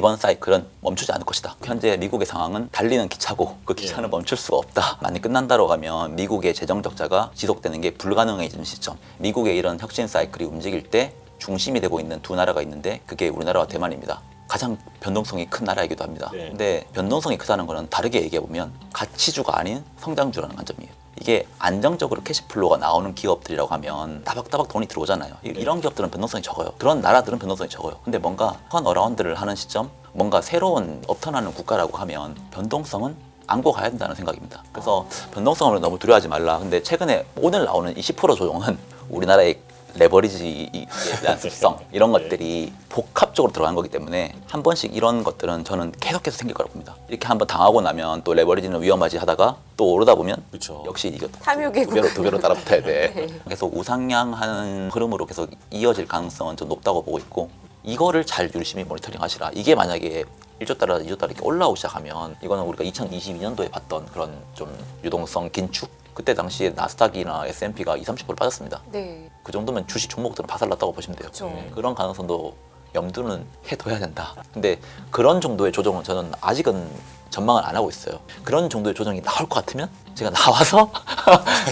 이번 사이클은 멈추지 않을 것이다. 현재 미국의 상황은 달리는 기차고 그 기차는 멈출 수가 없다. 많이 끝난다고 하면 미국의 재정 적자가 지속되는 게 불가능해지는 시점. 미국의 이런 혁신 사이클이 움직일 때 중심이 되고 있는 두 나라가 있는데 그게 우리나라와 대만입니다. 가장 변동성이 큰 나라이기도 합니다. 근데 변동성이 크다는 거는 다르게 얘기해보면 가치주가 아닌 성장주라는 관점이에요. 이게 안정적으로 캐시플로우가 나오는 기업들이라고 하면 따박따박 돈이 들어오잖아요. 이런 기업들은 변동성이 적어요. 그런 나라들은 변동성이 적어요. 근데 뭔가 턴어라운드를 하는 시점, 뭔가 새로운 업턴하는 국가라고 하면 변동성은 안고 가야 된다는 생각입니다. 그래서 변동성을 너무 두려워하지 말라. 근데 최근에 오늘 나오는 이 10% 조정은 우리나라의 레버리지에 대한 습성 이런 것들이 복합적으로 들어간 거기 때문에 한 번씩 이런 것들은 저는 계속해서 생길 거라고 봅니다. 이렇게 한번 당하고 나면 또 레버리지는 위험하지 하다가 또 오르다 보면 그쵸. 역시 이게 탐욕의 두 배로 따라붙어야 돼. 네. 계속 우상향하는 흐름으로 계속 이어질 가능성은 좀 높다고 보고 있고 이거를 잘 열심히 모니터링 하시라. 이게 만약에 1조 달러, 2조 달러 이렇게 올라오기 시작하면 이거는 우리가 2022년도에 봤던 그런 좀 유동성 긴축 그때 당시에 나스닥이나 S&P가 20-30% 빠졌습니다. 네. 그 정도면 주식 종목들은 바살났다고 보시면 돼요. 그쵸. 그런 가능성도 염두는 해둬야 된다. 근데 그런 정도의 조정은 저는 아직은 전망을 안 하고 있어요. 그런 정도의 조정이 나올 것 같으면 제가 나와서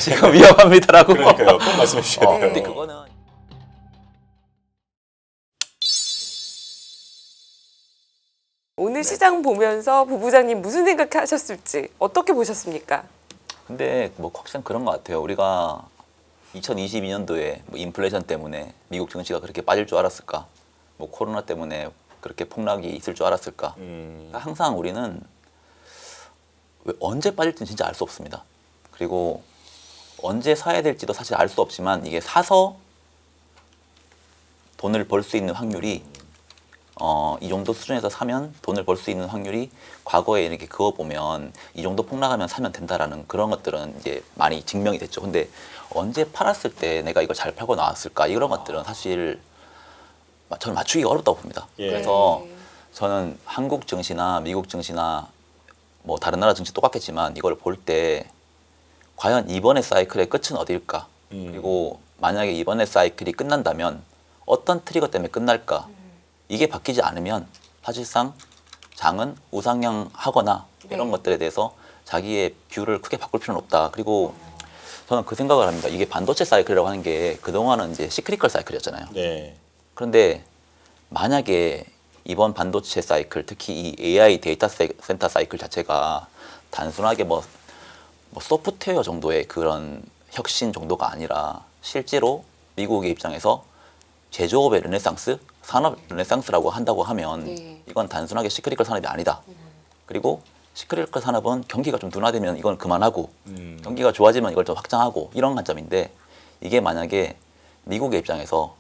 지금 위험합니다라고. 그러니까요. 꼭 말씀해 주셔야 돼요. 근데 그거는 오늘 시장 보면서 부부장님 무슨 생각하셨을지 어떻게 보셨습니까? 근데 뭐 확실한 그런 것 같아요. 우리가 2022년도에 뭐 인플레이션 때문에 미국 증시가 그렇게 빠질 줄 알았을까? 뭐 코로나 때문에 그렇게 폭락이 있을 줄 알았을까? 그러니까 항상 우리는 왜 언제 빠질지는 진짜 알 수 없습니다. 그리고 언제 사야 될지도 사실 알 수 없지만 이게 사서 돈을 벌 수 있는 확률이 이 정도 수준에서 사면 돈을 벌 수 있는 확률이 과거에 이렇게 그어보면 이 정도 폭락하면 사면 된다라는 그런 것들은 이제 많이 증명이 됐죠. 근데 언제 팔았을 때 내가 이걸 잘 팔고 나왔을까 이런 것들은 사실 저는 맞추기가 어렵다고 봅니다. 그래서 저는 한국 증시나 미국 증시나 뭐 다른 나라 증시 똑같겠지만 이걸 볼 때 과연 이번의 사이클의 끝은 어디일까? 그리고 만약에 이번의 사이클이 끝난다면 어떤 트리거 때문에 끝날까? 이게 바뀌지 않으면 사실상 장은 우상향하거나 이런 것들에 대해서 자기의 뷰를 크게 바꿀 필요는 없다. 그리고 저는 그 생각을 합니다. 이게 반도체 사이클이라고 하는 게 그동안은 이제 시크리컬 사이클이었잖아요. 네. 그런데 만약에 이번 반도체 사이클, 특히 이 AI 데이터 센터 사이클 자체가 단순하게 뭐 소프트웨어 정도의 그런 혁신 정도가 아니라 실제로 미국의 입장에서 제조업의 르네상스, 산업 르네상스라고 한다고 하면 네. 이건 단순하게 시크리컬 산업이 아니다. 그리고 시크리컬 산업은 경기가 좀 둔화되면 이건 그만하고 경기가 좋아지면 이걸 좀 확장하고 이런 관점인데 이게 만약에 미국의 입장에서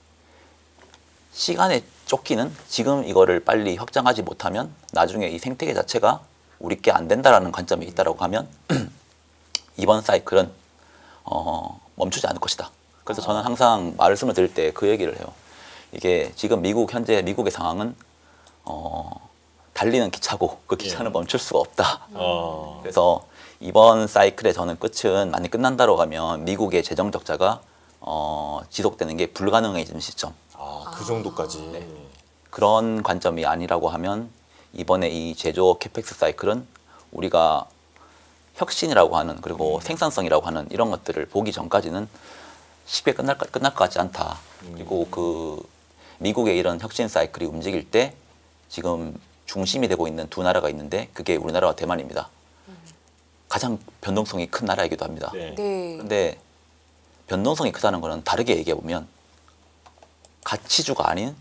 시간에 쫓기는 지금 이거를 빨리 확장하지 못하면 나중에 이 생태계 자체가 우리 게 안 된다라는 관점이 있다라고 하면 이번 사이클은 멈추지 않을 것이다. 그래서 저는 항상 말씀을 드릴 때 그 얘기를 해요. 이게 지금 현재 미국의 상황은 달리는 기차고 그 기차는 멈출 수가 없다. 그래서 이번 사이클의 저는 끝은 많이 끝난다고 하면 미국의 재정 적자가 지속되는 게 불가능해지는 시점. 그 정도까지. 그런 관점이 아니라고 하면 이번에 이 제조업 캐펙스 사이클은 우리가 혁신이라고 하는 그리고 생산성이라고 하는 이런 것들을 보기 전까지는 쉽게 끝날 것 같지 않다. 그리고 그 미국의 이런 혁신 사이클이 움직일 때 지금 중심이 되고 있는 두 나라가 있는데 그게 우리나라와 대만입니다. 가장 변동성이 큰 나라이기도 합니다. 네. 그런데 변동성이 크다는 거는 다르게 얘기해보면 가치주가 아닌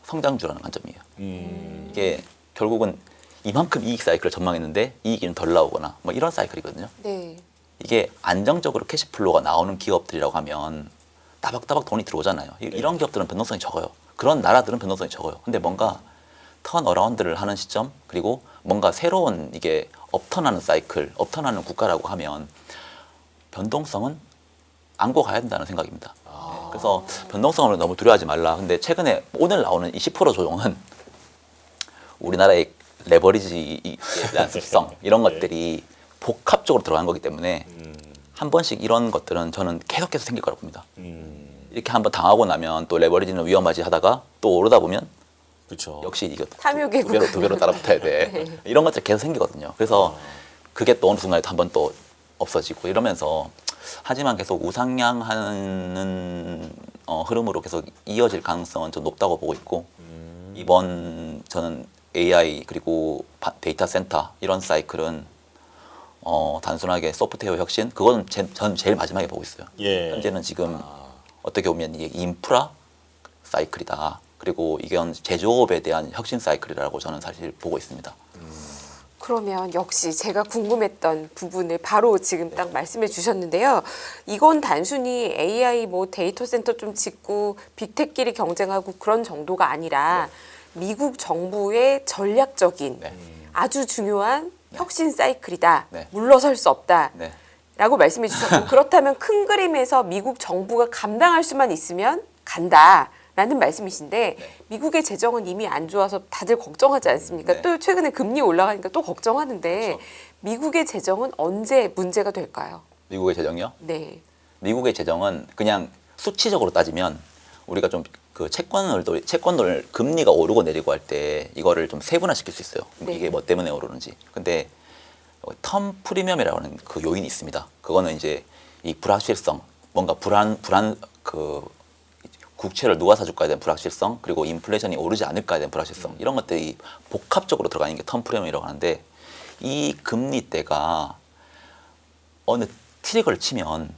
성장주라는 관점이에요. 이게 결국은 이만큼 이익 사이클을 전망했는데 이익이 좀 덜 나오거나 뭐 이런 사이클이거든요. 네. 이게 안정적으로 캐시플로우가 나오는 기업들이라고 하면 따박따박 돈이 들어오잖아요. 이런 기업들은 변동성이 적어요. 그런 나라들은 변동성이 적어요. 근데 뭔가 턴어라운드를 하는 시점 그리고 뭔가 새로운 이게 업턴하는 사이클, 업턴하는 국가라고 하면 변동성은 안고 가야 된다는 생각입니다. 그래서 변동성을 너무 두려워하지 말라. 근데 최근에 오늘 나오는 이 10% 조정은 우리나라의 레버리지에 대한 습성 이런 것들이 복합적으로 들어간 거기 때문에 한 번씩 이런 것들은 저는 계속해서 생길 거라고 봅니다. 이렇게 한번 당하고 나면 또 레버리지는 위험하지 하다가 또 오르다 보면 그렇죠. 역시 이거 탐욕의 두 배로 따라붙어야 돼. 네. 이런 것들이 계속 생기거든요. 그래서 그게 또 어느 순간에 한 번 또 없어지고 이러면서 하지만 계속 우상향하는 흐름으로 계속 이어질 가능성은 좀 높다고 보고 있고 이번 저는 AI 그리고 데이터 센터 이런 사이클은 단순하게 소프트웨어 혁신 그거는 저는 제일 마지막에 보고 있어요. 예. 현재는 지금 어떻게 보면 이게 인프라 사이클이다. 그리고 이건 제조업에 대한 혁신 사이클이라고 저는 사실 보고 있습니다. 그러면 역시 제가 궁금했던 부분을 바로 지금 딱 말씀해 주셨는데요. 이건 단순히 AI 뭐 데이터 센터 좀 짓고 빅테크끼리 경쟁하고 그런 정도가 아니라 미국 정부의 전략적인 네. 아주 중요한 혁신 사이클이다. 네. 물러설 수 없다. 네. 라고 말씀해 주셨고 그렇다면 큰 그림에서 미국 정부가 감당할 수만 있으면 간다. 라는 말씀이신데 미국의 재정은 이미 안 좋아서 다들 걱정하지 않습니까? 네. 또 최근에 금리 올라가니까 또 걱정하는데 그렇죠. 미국의 재정은 언제 문제가 될까요? 미국의 재정이요? 네. 미국의 재정은 그냥 수치적으로 따지면 우리가 좀 그 채권을 금리가 오르고 내리고 할 때 이거를 좀 세분화시킬 수 있어요. 네. 이게 뭐 때문에 오르는지. 근데 텀 프리미엄이라고 하는 그 요인이 있습니다. 그거는 이제 이 불확실성, 뭔가 그 국채를 누가 사줄까에 대한 불확실성, 그리고 인플레이션이 오르지 않을까에 대한 불확실성, 이런 것들이 복합적으로 들어가 있는 게 텀 프리미엄이라고 하는데 이 금리대가 어느 트리거를 치면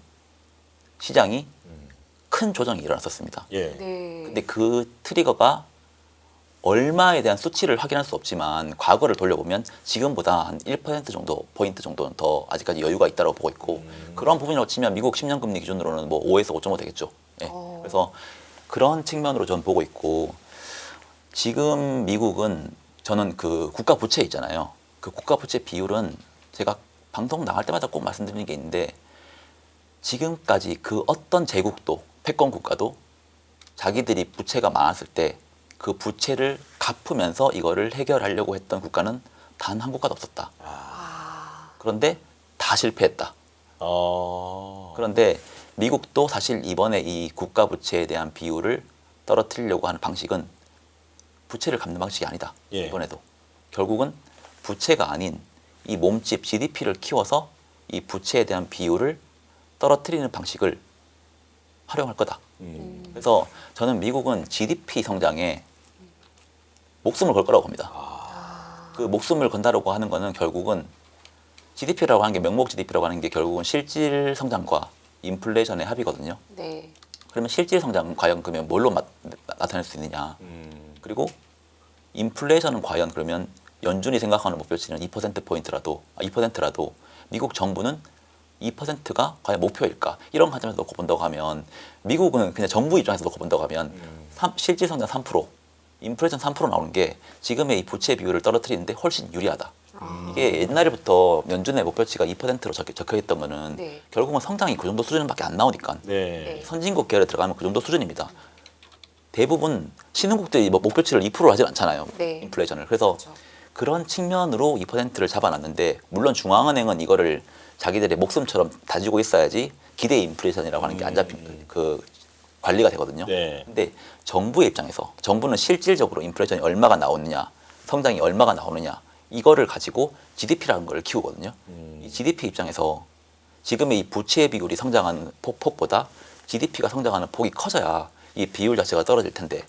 시장이 큰 조정이 일어났었습니다. 예. 네. 근데 그 트리거가 얼마에 대한 수치를 확인할 수 없지만 과거를 돌려보면 지금보다 한 1% 정도 포인트 정도는 더 아직까지 여유가 있다고 보고 있고 그런 부분으로 치면 미국 10년 금리 기준으로는 뭐 5에서 5.5 되겠죠. 예. 그래서 그런 측면으로 전 보고 있고 지금 미국은 저는 그 국가 부채 있잖아요. 그 국가 부채 비율은 제가 방송 나갈 때마다 꼭 말씀드리는 게 있는데 지금까지 그 어떤 제국도 패권 국가도 자기들이 부채가 많았을 때 그 부채를 갚으면서 이거를 해결하려고 했던 국가는 단 한 국가도 없었다. 그런데 다 실패했다. 그런데 미국도 사실 이번에 이 국가 부채에 대한 비율을 떨어뜨리려고 하는 방식은 부채를 갚는 방식이 아니다. 예. 이번에도 결국은 부채가 아닌 이 몸집 GDP를 키워서 이 부채에 대한 비율을 떨어뜨리는 방식을 활용할 거다. 그래서 저는 미국은 GDP 성장에 목숨을 걸 거라고 봅니다. 그 목숨을 건다라고 하는 거는 결국은 GDP라고 하는 게 명목 GDP라고 하는 게 결국은 실질 성장과 인플레이션의 합이거든요. 네. 그러면 실질 성장은 과연 그러면 뭘로 나타낼 수 있느냐? 그리고 인플레이션은 과연 그러면 연준이 생각하는 목표치는 2%라도 미국 정부는 2%가 과연 목표일까? 이런 관점에서 놓고 본다고 하면 미국은 그냥 정부 입장에서 놓고 본다고 하면 실질 성장 3%, 인플레이션 3% 나오는 게 지금의 이 부채 비율을 떨어뜨리는데 훨씬 유리하다. 이게 옛날부터 연준의 목표치가 2%로 적혀 있던 거는 네. 결국은 성장이 그 정도 수준밖에 안 나오니까 네. 선진국 계열에 들어가면 그 정도 수준입니다. 대부분 신흥국들이 뭐 목표치를 2%로 하지 않잖아요. 네. 인플레이션을. 그래서 그렇죠. 그런 측면으로 2%를 잡아놨는데 물론 중앙은행은 이거를 자기들의 목숨처럼 다지고 있어야지 기대 인플레이션이라고 하는 게 안 잡힌 그 관리가 되거든요. 네. 근데 정부의 입장에서 정부는 실질적으로 인플레이션이 얼마가 나오느냐, 성장이 얼마가 나오느냐 이거를 가지고 GDP라는 걸 키우거든요. 이 GDP 입장에서 지금의 이 부채 비율이 성장하는 폭보다 GDP가 성장하는 폭이 커져야 이 비율 자체가 떨어질 텐데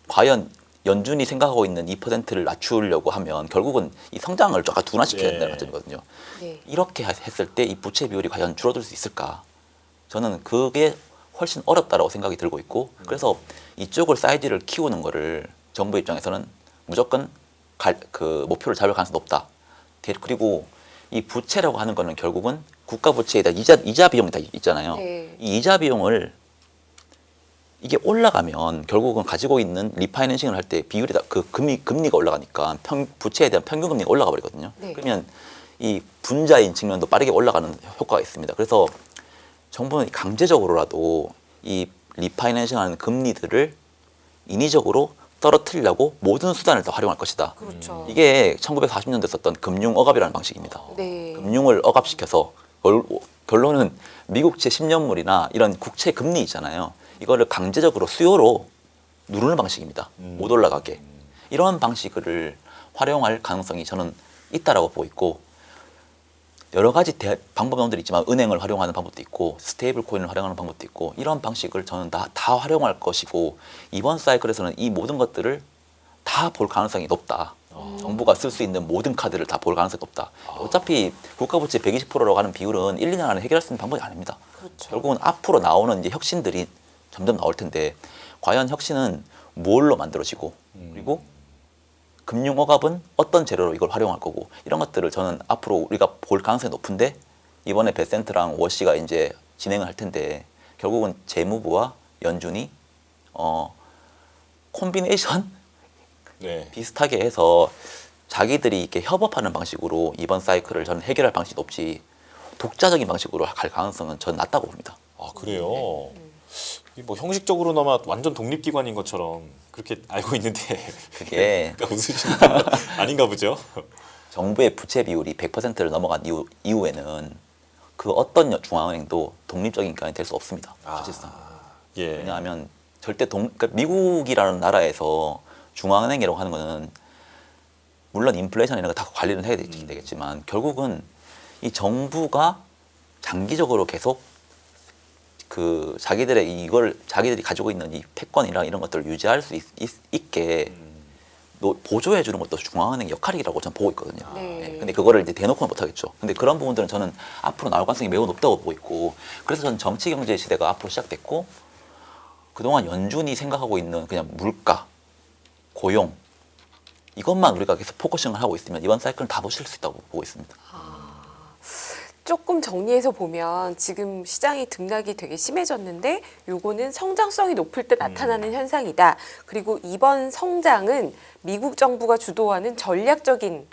과연 연준이 생각하고 있는 2%를 낮추려고 하면 결국은 이 성장을 아까 둔화시켜야 된다는 관점이거든요. 네. 이렇게 했을 때 이 부채 비율이 과연 줄어들 수 있을까? 저는 그게 훨씬 어렵다라고 생각이 들고 있고 그래서 이쪽을 사이즈를 키우는 거를 정부 입장에서는 무조건 그 목표를 잡을 가능성이 높다. 그리고 이 부채라고 하는 거는 결국은 국가 부채에 대한 이자 비용이 다 있잖아요. 네. 이 이자 비용을 이게 올라가면 결국은 가지고 있는 리파이낸싱을 할 때 비율이 다 그 금리가 올라가니까 부채에 대한 평균 금리가 올라가 버리거든요. 네. 그러면 이 분자인 측면도 빠르게 올라가는 효과가 있습니다. 그래서 정부는 강제적으로라도 이 리파이낸싱하는 금리들을 인위적으로 떨어뜨리려고 모든 수단을 다 활용할 것이다. 그렇죠. 이게 1940년대 썼던 금융 억압이라는 방식입니다. 네. 금융을 억압시켜서 결론은 미국채 10년물이나 이런 국채 금리 있잖아요. 이거를 강제적으로 수요로 누르는 방식입니다. 못 올라가게. 이런 방식을 활용할 가능성이 저는 있다라고 보고 있고 여러 가지 방법론들이 있지만 은행을 활용하는 방법도 있고 스테이블 코인을 활용하는 방법도 있고 이런 방식을 저는 다 활용할 것이고 이번 사이클에서는 이 모든 것들을 다 볼 가능성이 높다. 정부가 쓸 수 있는 모든 카드를 다 볼 가능성이 높다. 어차피 국가부채 120%라고 하는 비율은 1, 2년 안에 해결할 수 있는 방법이 아닙니다. 그렇죠. 결국은 앞으로 나오는 이제 혁신들이 점점 나올 텐데 과연 혁신은 뭘로 만들어지고 그리고 금융억압은 어떤 재료로 이걸 활용할 거고 이런 것들을 저는 앞으로 우리가 볼 가능성이 높은데 이번에 베센트랑 워시가 이제 진행을 할 텐데 결국은 재무부와 연준이 콤비네이션 네. 비슷하게 해서 자기들이 이렇게 협업하는 방식으로 이번 사이클을 저는 해결할 방식이 높지 독자적인 방식으로 갈 가능성은 저는 낮다고 봅니다. 아 그래요. 이게 뭐 형식적으로나마 완전 독립기관인 것처럼 그렇게 알고 있는데 그게 그러니까 웃으신다. 아닌가 보죠. 정부의 부채 비율이 100%를 넘어간 이후에는 그 어떤 중앙은행도 독립적인 기관이 될 수 없습니다. 사실상. 예. 왜냐하면 절대 그러니까 미국이라는 나라에서 중앙은행이라고 하는 거는 물론 인플레이션 이런 거 다 관리를 해야 되겠지만 결국은 이 정부가 장기적으로 계속 그 자기들이 가지고 있는 이 패권이랑 이런 것들을 유지할 수 있게 보조해 주는 것도 중앙은행의 역할이라고 저는 보고 있거든요. 네. 근데 그거를 이제 대놓고는 못 하겠죠. 근데 그런 부분들은 저는 앞으로 나올 가능성이 매우 높다고 보고 있고 그래서 저는 정치 경제 시대가 앞으로 시작됐고 그동안 연준이 생각하고 있는 그냥 물가, 고용 이것만 우리가 계속 포커싱을 하고 있으면 이번 사이클은 다 놓칠 수 있다고 보고 있습니다. 조금 정리해서 보면 지금 시장이 등락이 되게 심해졌는데 요거는 성장성이 높을 때 나타나는 현상이다. 그리고 이번 성장은 미국 정부가 주도하는 전략적인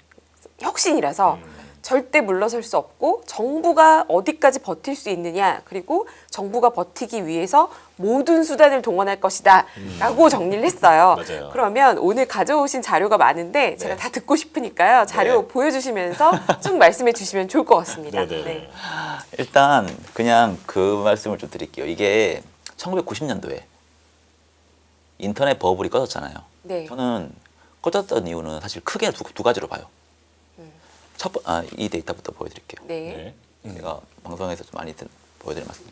혁신이라서 절대 물러설 수 없고 정부가 어디까지 버틸 수 있느냐 그리고 정부가 버티기 위해서 모든 수단을 동원할 것이다 라고 정리를 했어요. 맞아요. 그러면 오늘 가져오신 자료가 많은데 제가 네. 다 듣고 싶으니까요. 자료 네. 보여주시면서 쭉 말씀해 주시면 좋을 것 같습니다. 네네. 네. 일단 그냥 그 말씀을 좀 드릴게요. 이게 1990년도에 인터넷 버블이 꺼졌잖아요. 네. 저는 꺼졌던 이유는 사실 크게 두 가지로 봐요. 이 데이터부터 보여드릴게요. 네. 네. 제가 방송에서 좀 많이 보여드릴 말씀.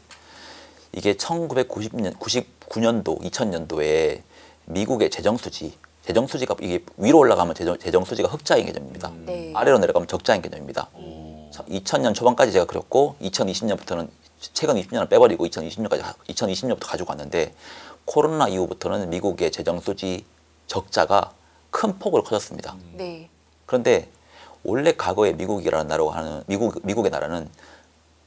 이게 1999년도, 2000년도에 미국의 재정수지가 이게 위로 올라가면 재정수지가 흑자인 개념입니다. 네. 아래로 내려가면 적자인 개념입니다. 2000년 초반까지 제가 그렸고 2020년부터는 최근 20년을 빼버리고 2020년부터 가지고 왔는데 코로나 이후부터는 미국의 재정수지 적자가 큰 폭으로 커졌습니다. 네. 그런데 원래 과거에 미국이라는 나라가 하는 미국의 나라는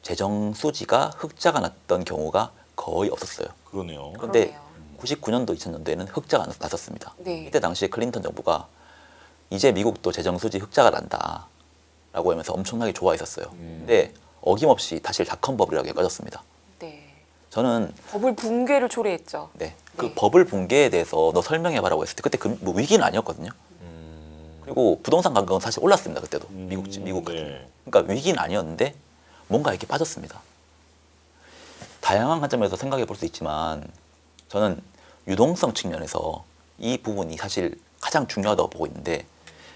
재정 수지가 흑자가 났던 경우가 거의 없었어요. 그러네요. 그런데 그러네요. 99년도, 2000년도에는 흑자가 났었습니다. 네. 이때 당시에 클린턴 정부가 이제 미국도 재정 수지 흑자가 난다라고 하면서 엄청나게 좋아했었어요. 근데 어김없이 다시 닷컴 버블이라고 꺼졌습니다. 네. 저는 버블 붕괴를 초래했죠. 그 네. 버블 붕괴에 대해서 너 설명해봐라고 했을 때 그때 뭐 위기는 아니었거든요. 그리고 부동산 가격은 사실 올랐습니다. 그때도 미국 같은. 네. 그러니까 위기는 아니었는데 뭔가 이렇게 빠졌습니다. 다양한 관점에서 생각해 볼 수 있지만 저는 유동성 측면에서 이 부분이 사실 가장 중요하다고 보고 있는데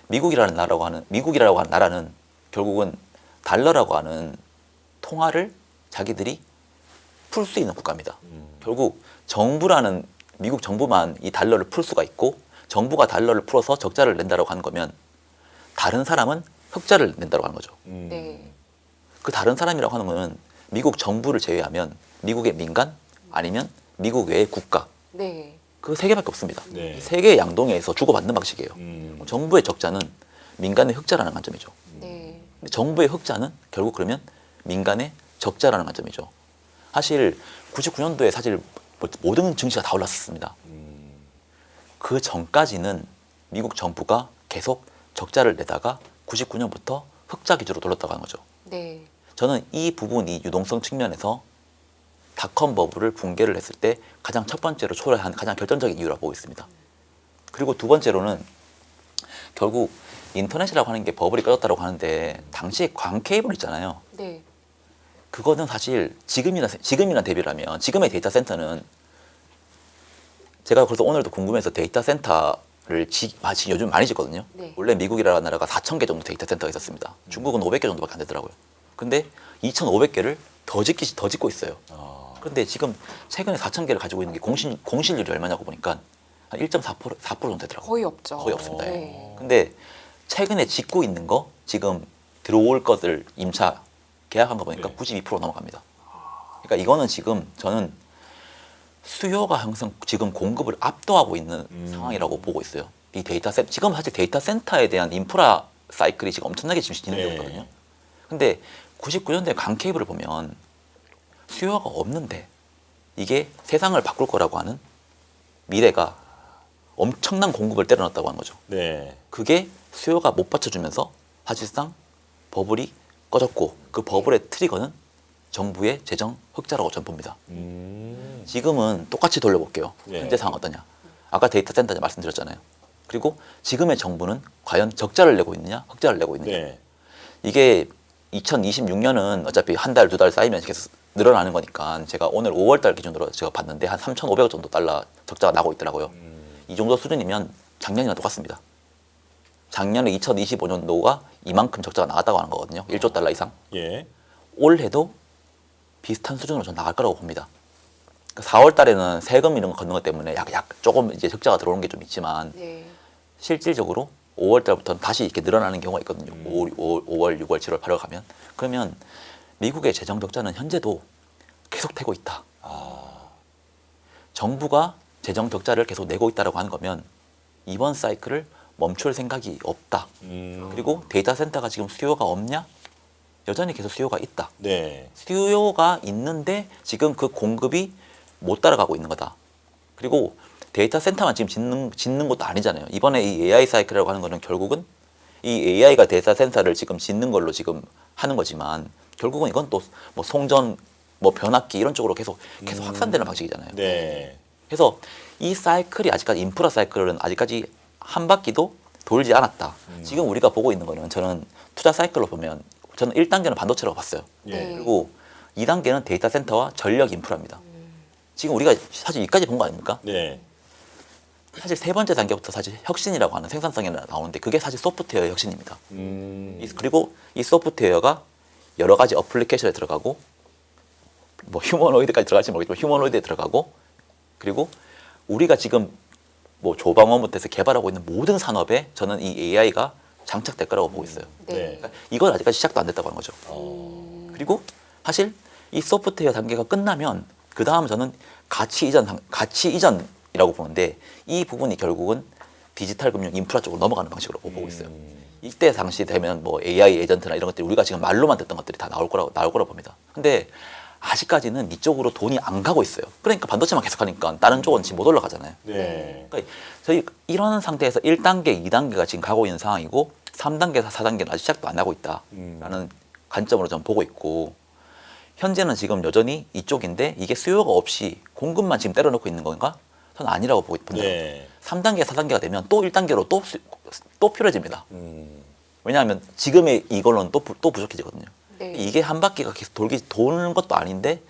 미국이라는 나라는 결국은 달러라고 하는 통화를 자기들이 풀 수 있는 국가입니다. 결국 미국 정부만 이 달러를 풀 수가 있고 정부가 달러를 풀어서 적자를 낸다고 하는 거면 다른 사람은 흑자를 낸다고 하는 거죠. 네. 그 다른 사람이라고 하는 거는 미국 정부를 제외하면 미국의 민간 아니면 미국 외의 국가 네. 그 세 개밖에 없습니다. 네. 이 세 개의 양동에서 주고받는 방식이에요. 정부의 적자는 민간의 흑자라는 관점이죠. 네. 근데 정부의 흑자는 결국 그러면 민간의 적자라는 관점이죠. 사실 99년도에 사실 모든 증시가 다 올랐었습니다. 그 전까지는 미국 정부가 계속 적자를 내다가 99년부터 흑자 기조로 돌렸다고 하는 거죠. 네. 저는 이 부분이 유동성 측면에서 닷컴 버블을 붕괴를 했을 때 가장 첫 번째로 초래한 가장 결정적인 이유라고 보고 있습니다. 그리고 두 번째로는 결국 인터넷이라고 하는 게 버블이 꺼졌다고 하는데 당시에 광 케이블 있잖아요. 네. 그거는 사실 지금이나 대비라면 지금의 데이터 센터는 제가 그래서 오늘도 궁금해서 데이터 센터를 지금 요즘 많이 짓거든요. 네. 원래 원래 미국이라는 나라가 4,000개 정도 데이터 센터가 있었습니다. 중국은 500개 정도밖에 안 되더라고요. 근데 2,500개를 더 짓고 있어요. 그런데 지금 최근에 4,000개를 가지고 있는 게 공실률이 얼마냐고 보니까 한 1.4% 4% 정도 되더라고요. 거의 없죠. 거의 없습니다. 예. 네. 근데 최근에 짓고 있는 거 지금 들어올 것을 임차 계약한 거 보니까 네. 92% 넘어갑니다. 그러니까 이거는 지금 저는 수요가 항상 지금 공급을 압도하고 있는 상황이라고 보고 있어요. 이 지금 사실 데이터 센터에 대한 인프라 사이클이 지금 엄청나게 지금 진행되고 있거든요. 근데 99년대 강 케이블을 보면 수요가 없는데 이게 세상을 바꿀 거라고 하는 미래가 엄청난 공급을 때려놨다고 하는 거죠. 네. 그게 수요가 못 받쳐주면서 사실상 버블이 꺼졌고 그 버블의 트리거는 정부의 재정 흑자라고 저는 봅니다. 지금은 똑같이 돌려볼게요. 네. 현재 상황 어떠냐. 아까 데이터 센터 말씀드렸잖아요. 그리고 지금의 정부는 과연 적자를 내고 있느냐 흑자를 내고 있느냐. 네. 이게 2026년은 어차피 한 달, 두 달 쌓이면 계속 늘어나는 거니까 제가 오늘 5월 달 기준으로 제가 봤는데 한 3,500억 정도 달러 적자가 나고 있더라고요. 이 정도 수준이면 작년이랑 똑같습니다. 작년에 2025년도가 이만큼 적자가 나갔다고 하는 거거든요. 1조 달러 이상. 예. 올해도 비슷한 수준으로 전 나갈 거라고 봅니다. 4월 달에는 세금 이런 거 걷는 것 때문에 조금 이제 적자가 들어오는 게 좀 있지만 네. 실질적으로 5월 달부터는 다시 이렇게 늘어나는 경우가 있거든요. 5월, 6월, 7월, 8월 가면. 그러면 미국의 재정 적자는 현재도 계속되고 있다. 정부가 재정 적자를 계속 내고 있다라고 하는 거면 이번 사이클을 멈출 생각이 없다. 그리고 데이터 센터가 지금 수요가 없냐? 여전히 계속 수요가 있다. 네. 수요가 있는데 지금 그 공급이 못 따라가고 있는 거다. 그리고 데이터 센터만 지금 짓는 것도 아니잖아요. 이번에 이 AI 사이클이라고 하는 거는 결국은 이 AI가 데이터 센터를 지금 짓는 걸로 지금 하는 거지만 결국은 이건 또 뭐 송전, 뭐 변압기 이런 쪽으로 계속 확산되는 방식이잖아요. 네. 그래서 이 사이클이 아직까지 인프라 사이클은 아직까지 한 바퀴도 돌지 않았다. 지금 우리가 보고 있는 거는 저는 투자 사이클로 보면 저는 1단계는 반도체라고 봤어요. 예. 그리고 2단계는 데이터 센터와 전력 인프라입니다. 지금 우리가 사실 여기까지 본 거 아닙니까? 네. 사실 세 번째 단계부터 사실 혁신이라고 하는 생산성이 나오는데 그게 사실 소프트웨어 혁신입니다. 그리고 이 소프트웨어가 여러 가지 어플리케이션에 들어가고 뭐 휴머노이드까지 들어갈지 모르겠지만 휴머노이드에 들어가고 그리고 우리가 지금 뭐 조방원부터 해서 개발하고 있는 모든 산업에 저는 이 AI가 장착될 거라고 보고 있어요. 네. 그러니까 이건 아직까지 시작도 안 됐다고 하는 거죠. 그리고 사실 이 소프트웨어 단계가 끝나면 그 다음 저는 가치 이전이라고 보는데 이 부분이 결국은 디지털 금융 인프라 쪽으로 넘어가는 방식으로 보고 있어요. 이때 당시 되면 뭐 AI 에이전트나 이런 것들이 우리가 지금 말로만 듣던 것들이 다 나올 거라고 봅니다. 근데 아직까지는 이쪽으로 돈이 안 가고 있어요. 그러니까 반도체만 계속하니까 다른 쪽은 지금 못 올라가잖아요. 네. 그러니까 저희 이런 상태에서 1단계, 2단계가 지금 가고 있는 상황이고 3단계, 4단계는 아직 시작도 안 하고 있다라는 관점으로 좀 보고 있고 현재는 지금 여전히 이쪽인데 이게 수요가 없이 공급만 지금 때려놓고 있는 건가? 저는 아니라고 보고 봅니다. 네. 3단계, 4단계가 되면 또 1단계로 또 필요해집니다. 왜냐하면 지금의 이걸로는 또 부족해지거든요. 네. 이게 한 바퀴가 계속 도는 것도 아닌데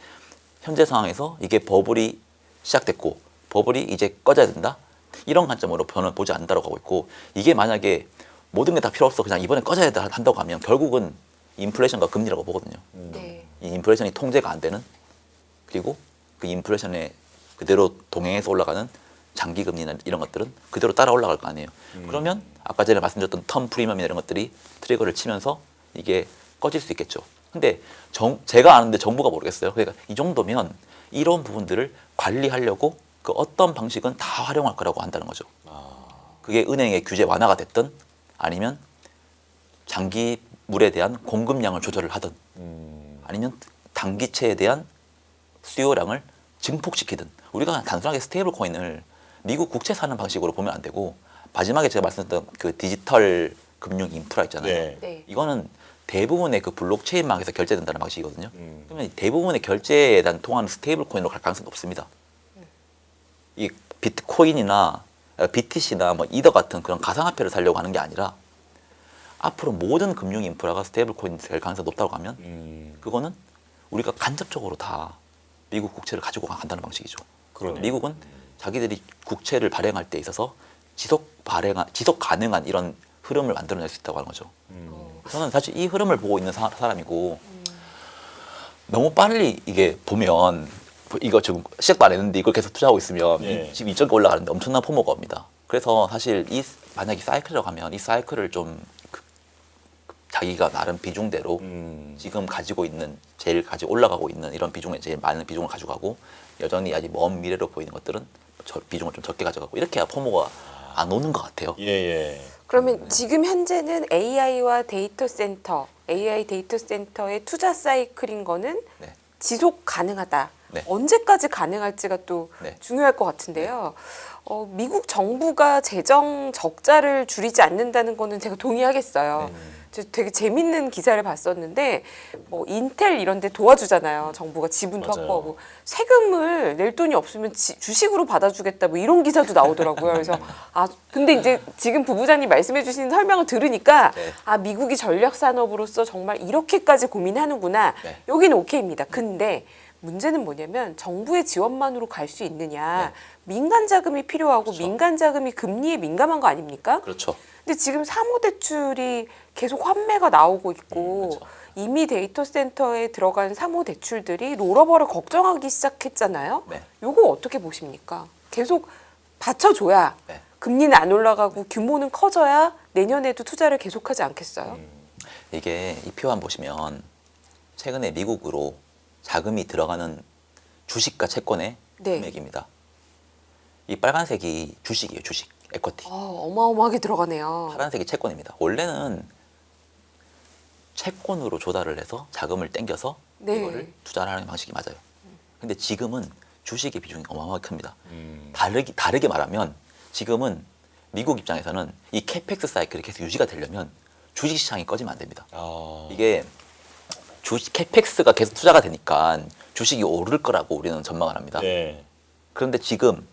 현재 상황에서 이게 버블이 시작됐고 버블이 이제 꺼져야 된다. 이런 관점으로 저는 보지 않는다고 하고 있고 이게 만약에 모든 게 다 필요 없어 그냥 이번에 꺼져야 한다고 하면 결국은 인플레이션과 금리라고 보거든요. 네. 이 인플레이션이 통제가 안 되는 그리고 그 인플레이션에 그대로 동행해서 올라가는 장기 금리나 이런 것들은 그대로 따라 올라갈 거 아니에요. 그러면 아까 전에 말씀드렸던 텀 프리미엄이나 이런 것들이 트리거를 치면서 이게 꺼질 수 있겠죠. 근데 제가 아는데 정부가 모르겠어요. 그러니까 이 정도면 이런 부분들을 관리하려고 그 어떤 방식은 다 활용할 거라고 한다는 거죠. 그게 은행의 규제 완화가 됐든 아니면 장기물에 대한 공급량을 조절을 하든 아니면 단기채에 대한 수요량을 증폭시키든 우리가 단순하게 스테이블 코인을 미국 국채 사는 방식으로 보면 안 되고 마지막에 제가 말씀드렸던 그 디지털 금융 인프라 있잖아요. 네. 네. 이거는 대부분의 그 블록체인망에서 결제된다는 방식이거든요. 그러면 대부분의 결제에 대한 통화는 스테이블 코인으로 갈 가능성이 없습니다. 이 비트코인이나 BTC나 뭐 이더 같은 그런 가상화폐를 살려고 하는 게 아니라 앞으로 모든 금융 인프라가 스테이블 코인이 될 가능성이 높다고 하면 그거는 우리가 간접적으로 다 미국 국채를 가지고 간다는 방식이죠. 그러네요. 미국은 자기들이 국채를 발행할 때 있어서 지속 가능한 이런 흐름을 만들어낼 수 있다고 하는 거죠. 저는 사실 이 흐름을 보고 있는 사람이고 너무 빨리 이게 보면 이거 지금 시작도 안 했는데 이걸 계속 투자하고 있으면 예. 지금 2.9 올라가는데 엄청난 포모가 옵니다. 그래서 사실 만약에 사이클이라고 하면 이 사이클을 좀 자기가 나름 비중대로 지금 가지고 있는 제일 올라가고 있는 이런 비중에 제일 많은 비중을 가져가고 여전히 아직 먼 미래로 보이는 것들은 비중을 좀 적게 가져가고 이렇게 해야 포모가 안 오는 것 같아요. 예. 그러면 지금 현재는 AI와 데이터 센터, AI 데이터 센터의 투자 사이클인 거는 네. 지속 가능하다. 네. 언제까지 가능할지가 또 네. 중요할 것 같은데요. 미국 정부가 재정 적자를 줄이지 않는다는 거는 제가 동의하겠어요. 저 되게 재밌는 기사를 봤었는데 뭐 인텔 이런 데 도와주잖아요. 정부가 지분도 맞아요. 확보하고 세금을 낼 돈이 없으면 주식으로 받아주겠다 뭐 이런 기사도 나오더라고요. 그래서 근데 이제 지금 부부장님 말씀해 주신 설명을 들으니까 네. 미국이 전략 산업으로서 정말 이렇게까지 고민하는구나. 네. 여기는 오케이입니다. 근데 문제는 뭐냐면 정부의 지원만으로 갈 수 있느냐. 민간 자금이 필요하고 그렇죠. 민간 자금이 금리에 민감한 거 아닙니까? 그렇죠. 근데 지금 사모대출이 계속 환매가 나오고 있고 그렇죠. 이미 데이터 센터에 들어간 사모대출들이 롤오버를 걱정하기 시작했잖아요. 네. 요거 어떻게 보십니까? 계속 받쳐줘야 네. 금리는 안 올라가고 규모는 커져야 내년에도 투자를 계속하지 않겠어요? 이게 이 표안 보시면 최근에 미국으로 자금이 들어가는 주식과 채권의 네. 금액입니다. 이 빨간색이 주식이에요. 주식, 에쿼티. 어마어마하게 들어가네요. 파란색이 채권입니다. 원래는 채권으로 조달을 해서 자금을 땡겨서 네. 이거를 투자를 하는 방식이 맞아요. 근데 지금은 주식의 비중이 어마어마하게 큽니다. 음. 다르게 말하면 지금은 미국 입장에서는 이 캐펙스 사이클이 계속 유지가 되려면 주식 시장이 꺼지면 안 됩니다. 이게 캐펙스가 계속 투자가 되니까 주식이 오를 거라고 우리는 전망을 합니다. 네. 그런데 지금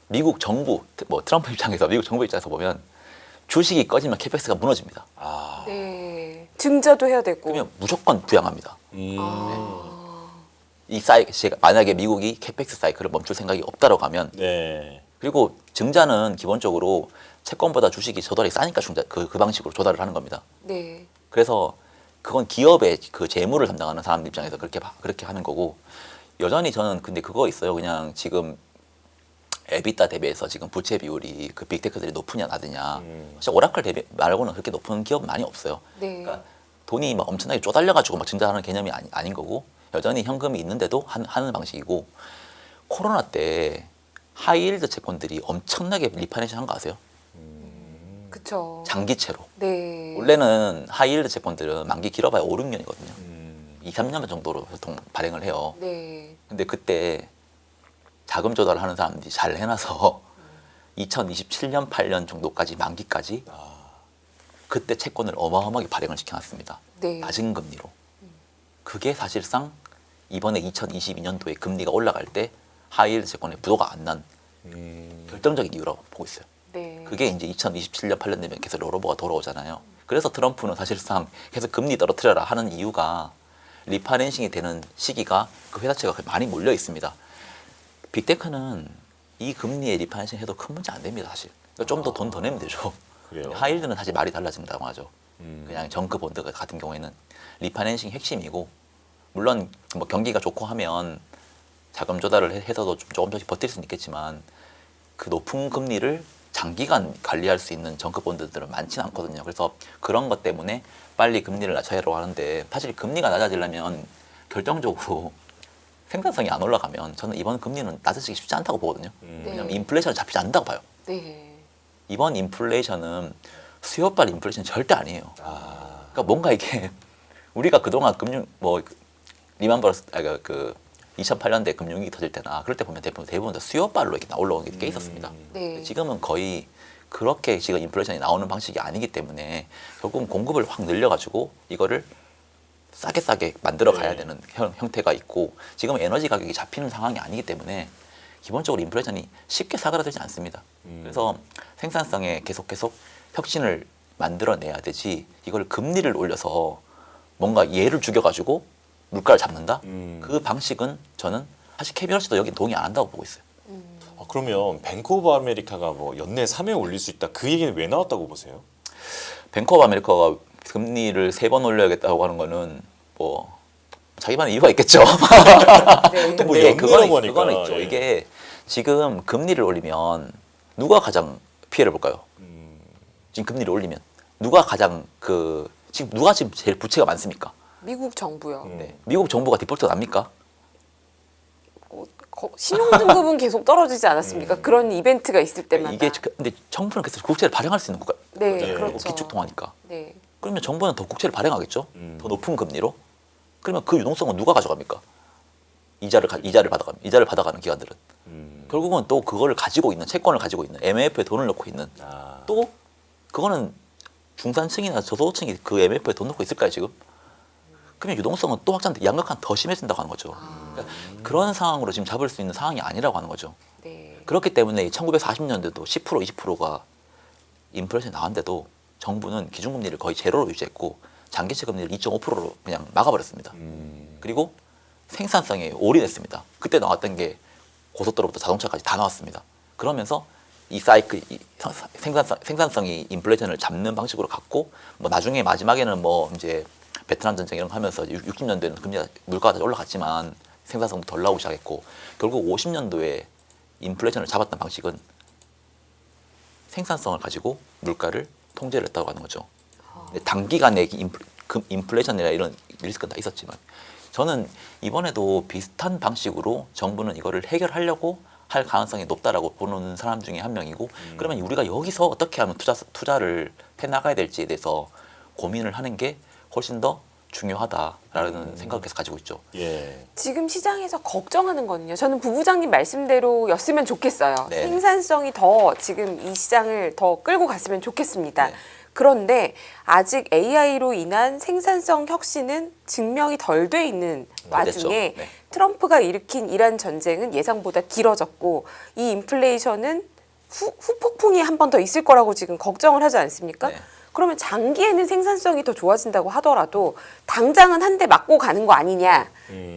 미국 정부, 트럼프 입장에서 미국 정부 입장에서 보면 주식이 꺼지면 캐펙스가 무너집니다. 네. 증자도 해야 되고. 그러면 무조건 부양합니다. 제가 만약에 미국이 캐펙스 사이클을 멈출 생각이 없다라고 하면 네. 그리고 증자는 기본적으로 채권보다 주식이 조달이 싸니까 그 방식으로 조달을 하는 겁니다. 네. 그래서 그건 기업의 그 재무를 담당하는 사람 입장에서 그렇게 하는 거고 여전히 저는 근데 그거 있어요. 그냥 지금 에비타 대비해서 지금 부채 비율이 그 빅테크들이 높으냐 낮으냐. 사실 오라클 대비 말고는 그렇게 높은 기업은 많이 없어요. 네. 그러니까 돈이 막 엄청나게 쪼달려가지고 막 증자하는 개념이 아닌 거고 여전히 현금이 있는데도 하는 방식이고 코로나 때 하이힐드 채권들이 엄청나게 리파이낸싱 한 거 아세요? 그쵸. 장기채로. 네. 원래는 하이힐드 채권들은 만기 길어봐야 5, 6년이거든요. 2, 3년 정도로 보통 발행을 해요. 네. 근데 그때 자금 조달을 하는 사람들이 잘 해놔서 2027년, 8년 정도까지 만기까지 그때 채권을 어마어마하게 발행을 시켜놨습니다. 네. 낮은 금리로. 그게 사실상 이번에 2022년도에 금리가 올라갈 때 하이힐드 채권의 부도가 안 난 결정적인 이유라고 보고 있어요. 네. 그게 이제 2027년, 8년 되면 계속 롤오버가 돌아오잖아요. 그래서 트럼프는 사실상 계속 금리 떨어뜨려라 하는 이유가 리파이낸싱이 되는 시기가 그 회사채가 많이 몰려 있습니다. 빅테크는 이 금리에 리파이낸싱 해도 큰 문제 안 됩니다, 사실. 좀 더 돈 더 내면 되죠. 그래요? 하이힐드는 사실 말이 달라진다고 하죠. 그냥 정크 본드 같은 경우에는 리파이낸싱 핵심이고 물론 뭐 경기가 좋고 하면 자금 조달을 해서도 좀 조금씩 버틸 수는 있겠지만 그 높은 금리를 장기간 관리할 수 있는 정크 본드들은 많지는 않거든요. 그래서 그런 것 때문에 빨리 금리를 낮춰야라고 하는데 사실 금리가 낮아지려면 결정적으로 생산성이 안 올라가면 저는 이번 금리는 낮아지기 쉽지 않다고 보거든요. 왜냐하면 인플레이션이 잡히지 않는다고 봐요. 네. 이번 인플레이션은 수요발 인플레이션 절대 아니에요. 그러니까 뭔가 이게 우리가 그동안 리만 브러스 그 2008년대 금융위기 터질 때나 그럴 때 보면 대부분 다 수요발로 이렇게 올라오는 게 꽤 있었습니다. 네. 지금은 거의 그렇게 지금 인플레이션이 나오는 방식이 아니기 때문에 결국은 공급을 확 늘려가지고 이거를 싸게 만들어 가야 되는 형태가 있고 지금 에너지 가격이 잡히는 상황이 아니기 때문에 기본적으로 인플레이션이 쉽게 사그라들지 않습니다. 그래서 생산성에 계속 혁신을 만들어내야 되지 이걸 금리를 올려서 뭔가 얘를 죽여가지고 물가를 잡는다? 그 방식은 저는 사실 캐비너스도 여기 동의 안 한다고 보고 있어요. 그러면 뱅크 오브 아메리카가 뭐 연내 3회 올릴 수 있다. 그 얘기는 왜 나왔다고 보세요? 뱅크 오브 아메리카가 금리를 3번 올려야겠다고 하는 거는 뭐 자기만의 이유가 있겠죠. 네. 뭐 근데 연내라고 하니까. 그거는 있죠. 예. 이게 지금 금리를 올리면 누가 가장 피해를 볼까요? 지금 금리를 올리면 누가 가장 누가 지금 제일 부채가 많습니까? 미국 정부요. 네. 미국 정부가 디폴트가 납니까? 신용등급은 계속 떨어지지 않았습니까? 그런 이벤트가 있을 때마다. 이게 근데 정부는 계속 국채를 발행할 수 있는 국가. 네, 네. 그렇죠. 기축 통화니까. 네. 그러면 정부는 더 국채를 발행하겠죠. 더 높은 금리로. 그러면 그 유동성은 누가 가져갑니까? 이자를 받아가는 기관들은. 결국은 또 그거를 가지고 있는 채권을 가지고 있는 MF에 돈을 넣고 있는 또 그거는 중산층이나 저소득층이 그 MF에 돈 넣고 있을까요 지금? 그러면 유동성은 또 확장돼 양극화는 더 심해진다고 하는 거죠. 그러니까 그런 상황으로 지금 잡을 수 있는 상황이 아니라고 하는 거죠. 네. 그렇기 때문에 1940년대도 10% 20%가 인플레이션이 나왔는데도 정부는 기준금리를 거의 제로로 유지했고 장기채 금리를 2.5%로 그냥 막아버렸습니다. 그리고 생산성에 올인했습니다. 그때 나왔던 게 고속도로부터 자동차까지 다 나왔습니다. 그러면서 이 사이클, 생산성이 인플레이션을 잡는 방식으로 갔고 뭐 나중에 마지막에는 뭐 이제 베트남 전쟁 이런 거 하면서 60년대에는 금리가 물가가 다 올라갔지만 생산성도 덜 나오기 시작했고 결국 50년도에 인플레이션을 잡았던 방식은 생산성을 가지고 물가를 통제를 했다고 하는 거죠. 단기간에 인플레이션이나 이런 리스크는 다 있었지만 저는 이번에도 비슷한 방식으로 정부는 이거를 해결하려고 할 가능성이 높다라고 보는 사람 중에 한 명이고 그러면 우리가 여기서 어떻게 하면 투자를 해나가야 될지에 대해서 고민을 하는 게 훨씬 더 중요하다라는 생각을 계속 가지고 있죠. 예. 지금 시장에서 걱정하는 거는요. 저는 부부장님 말씀대로였으면 좋겠어요. 네. 생산성이 더 지금 이 시장을 더 끌고 갔으면 좋겠습니다. 네. 그런데 아직 AI로 인한 생산성 혁신은 증명이 덜 돼 있는 와중에 됐죠. 네. 트럼프가 일으킨 이란 전쟁은 예상보다 길어졌고 이 인플레이션은 후폭풍이 한 번 더 있을 거라고 지금 걱정을 하지 않습니까? 네. 그러면 장기에는 생산성이 더 좋아진다고 하더라도 당장은 한 대 맞고 가는 거 아니냐?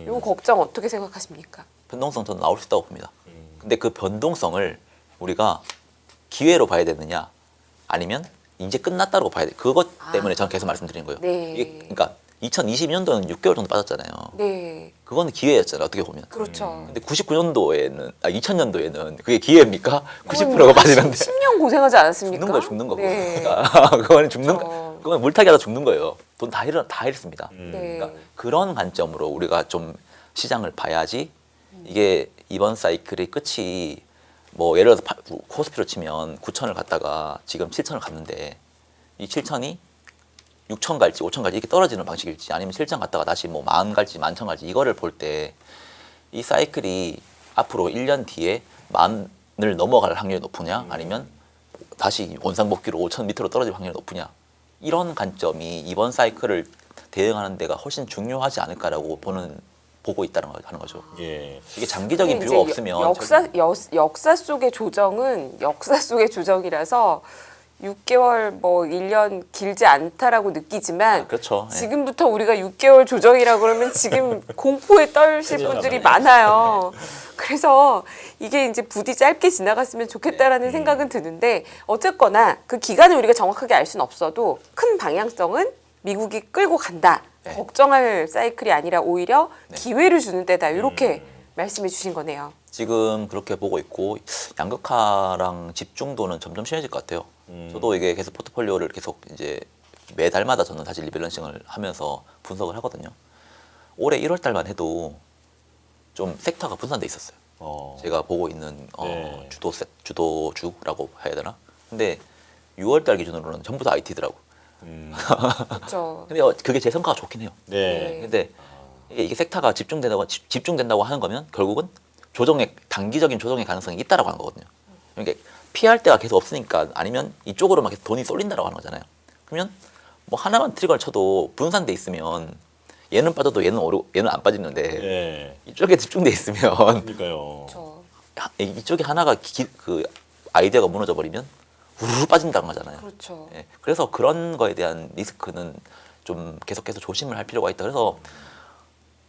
요 걱정 어떻게 생각하십니까? 변동성 저는 나올 수 있다고 봅니다. 근데 그 변동성을 우리가 기회로 봐야 되느냐 아니면 이제 끝났다고 봐야 돼. 그것 때문에 저는 계속 말씀드리는 거예요. 네. 이게 그러니까 2022년도는 6개월 정도 빠졌잖아요. 네, 그거는 기회였잖아요. 어떻게 보면. 그렇죠. 근데 99년도에는 2000년도에는 그게 기회입니까? 90%가 빠지는데 10년 고생하지 않았습니까? 죽는 거예요, 죽는 거고. 네. 그거는 죽는 그렇죠. 거. 그건 물타기 하다 죽는 거예요. 돈 다 잃습니다. 네. 그러니까 그런 관점으로 우리가 좀 시장을 봐야지 이게 이번 사이클의 끝이 뭐 예를 들어서 코스피로 치면 9천을 갔다가 지금 7천을 갔는데 이 7천이 6천 갈지 5천 갈지 이렇게 떨어지는 방식일지 아니면 7천 갔다가 다시 뭐 10,000 갈지 11,000 갈지 이거를 볼 때 이 사이클이 앞으로 1년 뒤에 10,000을 넘어갈 확률이 높으냐 아니면 다시 원상복귀로 5천 밑으로 떨어질 확률이 높으냐 이런 관점이 이번 사이클을 대응하는 데가 훨씬 중요하지 않을까라고 보고 있다는 걸 하는 거죠. 예. 이게 장기적인 근데 뷰가 이제 없으면 역사 속의 조정은 역사 속의 조정이라서 6개월 뭐 1년 길지 않다라고 느끼지만 그렇죠. 예. 지금부터 우리가 6개월 조정이라고 그러면 지금 공포에 떨실 분들이 많아요. 그래서 이게 이제 부디 짧게 지나갔으면 좋겠다라는 생각은 드는데 어쨌거나 그 기간을 우리가 정확하게 알 수는 없어도 큰 방향성은 미국이 끌고 간다. 네. 걱정할 사이클이 아니라 오히려 네. 기회를 주는 때다. 이렇게 말씀해 주신 거네요. 지금 그렇게 보고 있고 양극화랑 집중도는 점점 심해질 것 같아요. 저도 이게 계속 포트폴리오를 계속 이제 매달마다 저는 사실 리밸런싱을 하면서 분석을 하거든요. 올해 1월 달만 해도 좀 섹터가 분산돼 있었어요. 제가 보고 있는 네. 주도주라고 해야 되나? 근데 6월 달 기준으로는 전부 다 IT더라고. 그렇죠. 근데 그게 제 성과가 좋긴 해요. 네. 근데 이게 섹터가 집중된다고 하는 거면 결국은 단기적인 조정의 가능성이 있다라고 하는 거거든요. 그러니까 피할 데가 계속 없으니까 아니면 이쪽으로만 계속 돈이 쏠린다라고 하는 거잖아요. 그러면 뭐 하나만 트리거를 쳐도 분산돼 있으면 얘는 빠져도 얘는 안 빠지는데 예. 이쪽에 집중돼 있으면 그러니까요. 그렇죠. 이쪽에 하나가 그 아이디어가 무너져 버리면 우르르 빠진다는 거잖아요. 그렇죠. 예, 그래서 그런 거에 대한 리스크는 좀 계속해서 조심을 할 필요가 있다. 그래서